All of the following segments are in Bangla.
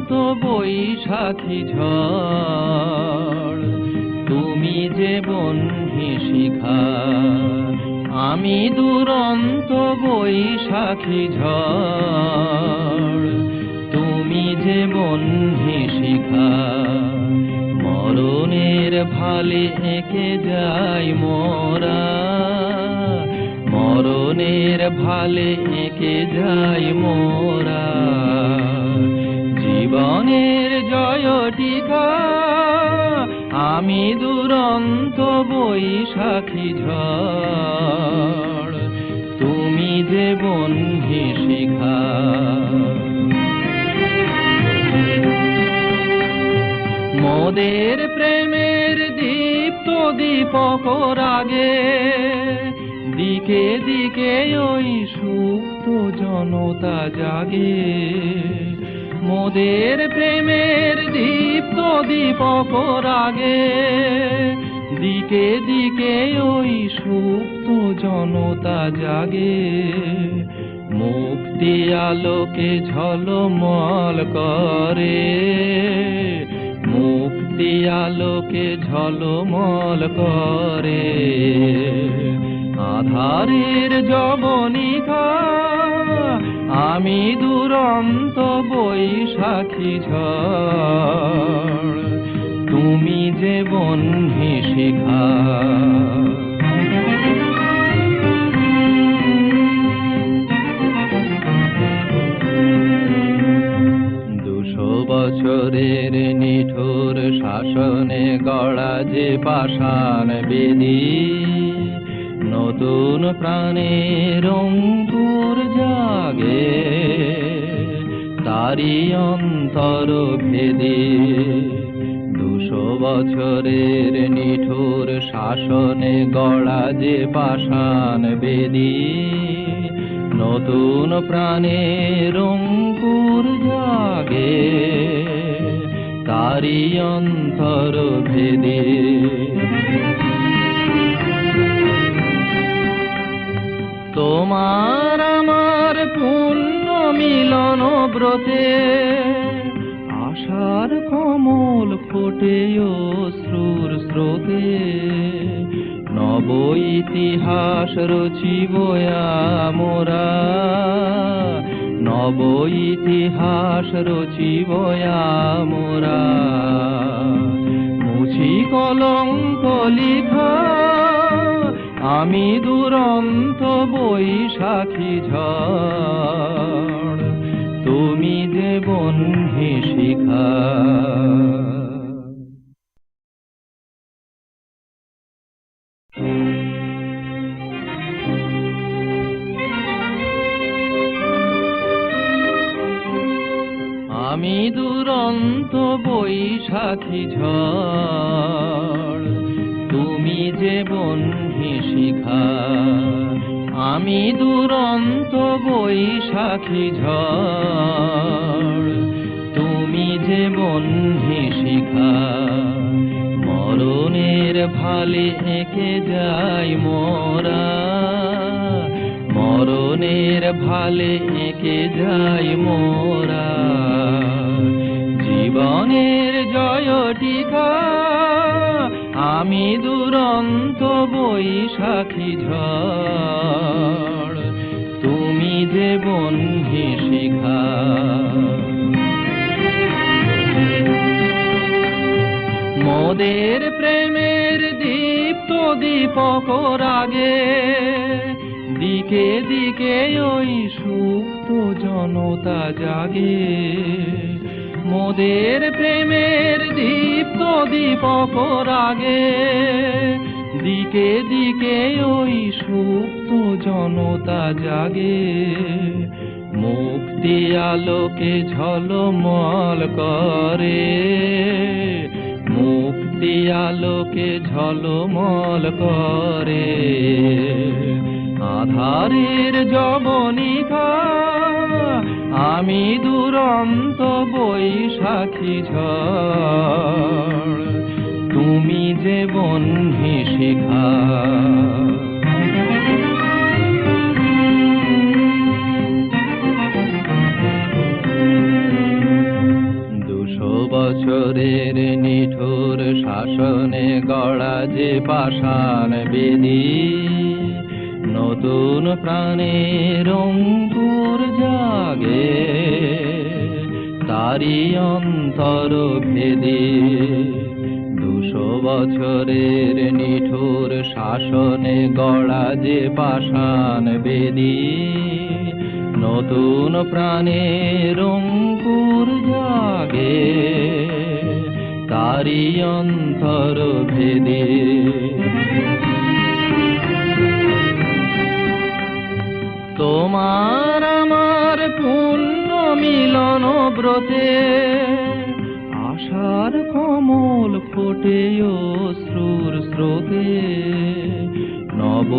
দুরন্ত বৈশাখী ঝড়, তুমি যে বহ্নি শিখা, আমি দুরন্ত বৈশাখী ঝড়, তুমি যে বহ্নি শিখা। মরণের ভালে এঁকে যাই মোরা, মরণের ভালে এঁকে যাই মোরা। জীবনের জয় টিকা, আমি দুরন্ত বৈশাখী ঝড়, তুমি যে বহ্নি শিখা। মোদের প্রেমের দীপ্ত দীপক রাগে, দিকে দিকে ওই সুপ্ত জনতা জাগে। মোদের প্রেমের দীপ্ত দীপক রাগে, দিকে দিকে ওই সুপ্ত জনতা জাগে। মুক্তি আলোকে ঝলমল করে, মুক্তি আলোকে ঝলমল করে। আধারের যবনিকা, আমি দুরন্ত বৈশাখী ঝড়, তুমি যে বহ্নি শিখা। 200 বছরের নিঠুর শাসনে গড়া যে পাষাণ বেদী, নতুন প্রাণের অঙ্কুর জাগে তারি অন্তর ভেদে। 200 বছরের নিঠুর শাসনে গড়া যে পাষাণ বেদী, নতুন প্রাণের অঙ্কুর জাগে তারি অন্তর ভেদে। তোমার আমার পুণ্য মিলন ব্রতে, আশার কমল ফোটে অশ্রুর স্রোতে। নব ইতিহাস রচিব আমরা, নব ইতিহাস রচিব আমরা। মুছি কলঙ্ক লিখা, আমি দুরন্ত বৈশাখী ঝড়, তুমি যে বহ্নি শিখা। আমি দুরন্ত বৈশাখী ঝড়, তুমি যে বহ্নি শিখা। আমি দুরন্ত বৈশাখী ঝড়, তুমি যে বহ্নি শিখা। মরণের ভালে এঁকে যাই মোরা, মরণের ভালে এঁকে যাই মোরা। জীবনের জয় টিকা, আমি দুরন্ত বৈশাখী ঝড়, তুমি যে বহ্নি শিখা। মোদের প্রেমের দীপ্ত দীপক রাগে, দিকে দিকে ওই সুপ্ত জনতা জাগে। মোদের প্রেমের দীপ্ত দীপক রাগে, দিকে দিকে ওই সুপ্ত জনতা জাগে। মুক্তি আলোকে ঝলমল করে, মুক্তি আলোকে ঝলমল করে। আধারের যবনিকা, আমি দুরন্ত বৈশাখী ঝড়, তুমি যে বহ্নি শিখা। শাসনে গড়া যে পাষাণ বেদী, নতুন প্রাণের অঙ্কুর জাগে তারি অন্তর ভেদে। 200 বছরের নিঠুর শাসনে গড়া যে পাষাণ বেদী, নতুন প্রাণের অঙ্কুর জাগে তারি অন্তর ভেদে। তোমার আমার পুণ্য মিলন ব্রতে, আশার কমল ফোটে অশ্রুর স্রোতে। নব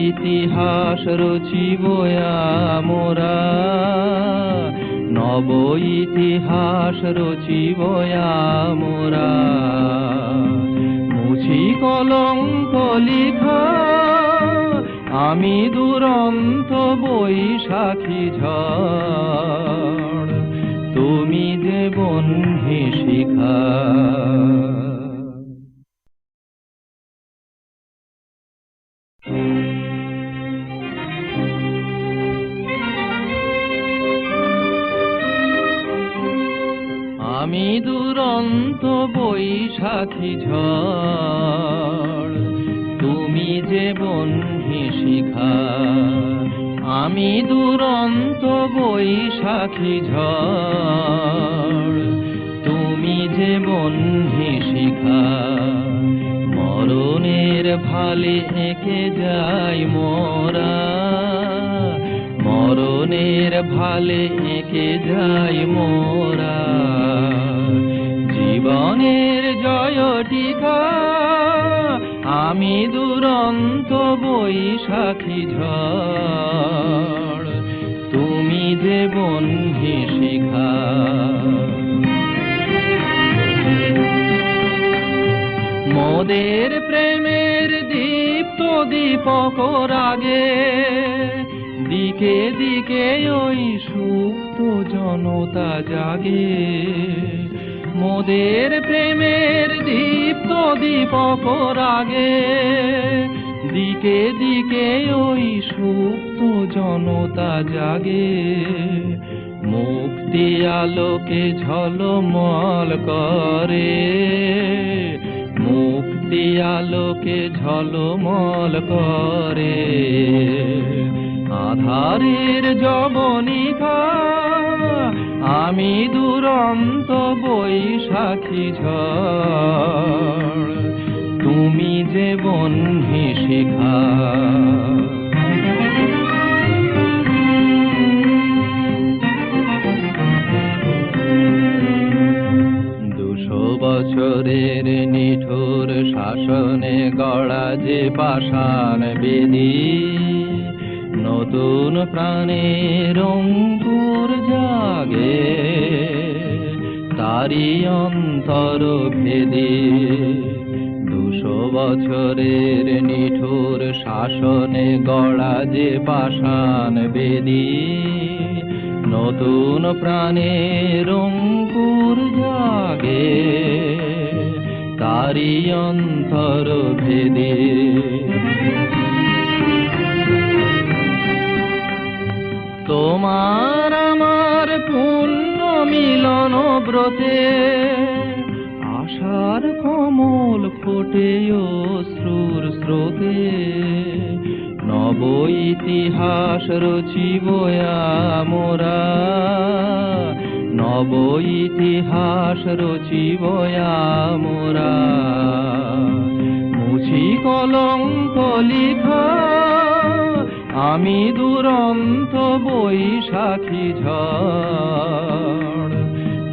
ইতিহাস রচিব আমরা, নব ইতিহাস রচিব আমরা। মুছি কলঙ্ক লিখা আমি দুরন্ত বৈশাখী ঝড়, তুমি যে বহ্নি শিখা। আমি দুরন্ত বৈশাখী ঝড়, তুমি যে বহ্নি শিখা। আমি দুরন্ত বৈশাখী ঝড়, তুমি যে বহ্নি শিখা। মরণের ভালে এঁকে যাই মোরা, মরণের ভালে এঁকে যাই মোরা। জীবনের জয় টিকা আমি দুরন্ত বৈশাখী ঝড়, তুমি যে বহ্নি শিখা। মোদের প্রেমের দীপ্ত দীপক রাগে, দিকে দিকে ওই সুপ্ত জনতা জাগে। মোদের প্রেমের দীপ্ত দীপক রাগে, দিকে দিকে ওই সুপ্ত জনতা জাগে। মুক্তি আলোকে ঝলমল করে, মুক্তি আলোকে ঝলমল করে। আধারের যবনিকা আমি দুরন্ত বৈশাখী ঝড়, তুমি যে বহ্নি শিখা। 200 বছরের নিঠুর শাসনে গড়া যে পাষাণ বেদী, নতুন প্রাণের অঙ্কুর জাগে তারি অন্তর ভেদে। 200 বছরের নিঠুর শাসনে গড়া যে পাষাণ বেদী, নতুন প্রাণের অঙ্কুর জাগে তারি অন্তর ভেদে। তোমার আমার পুণ্য মিলন ব্রতে, আশার কমল ফোটে অশ্রুর স্রোতে। নব ইতিহাস রচিব আমরা, নব ইতিহাস রচিব আমরা। মুছি কলঙ্ক লিখা আমি দুরন্ত বৈশাখী ঝড়,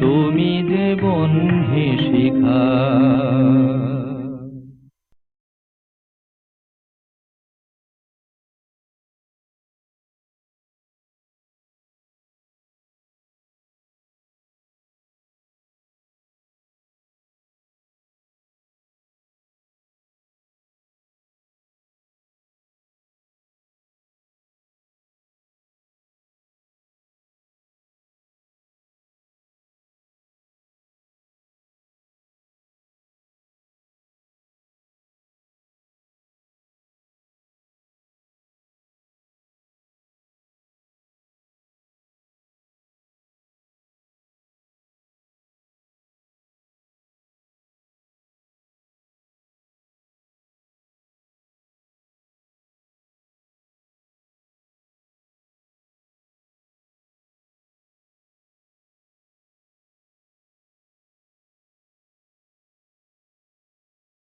তুমি যে বহ্নি শিখা।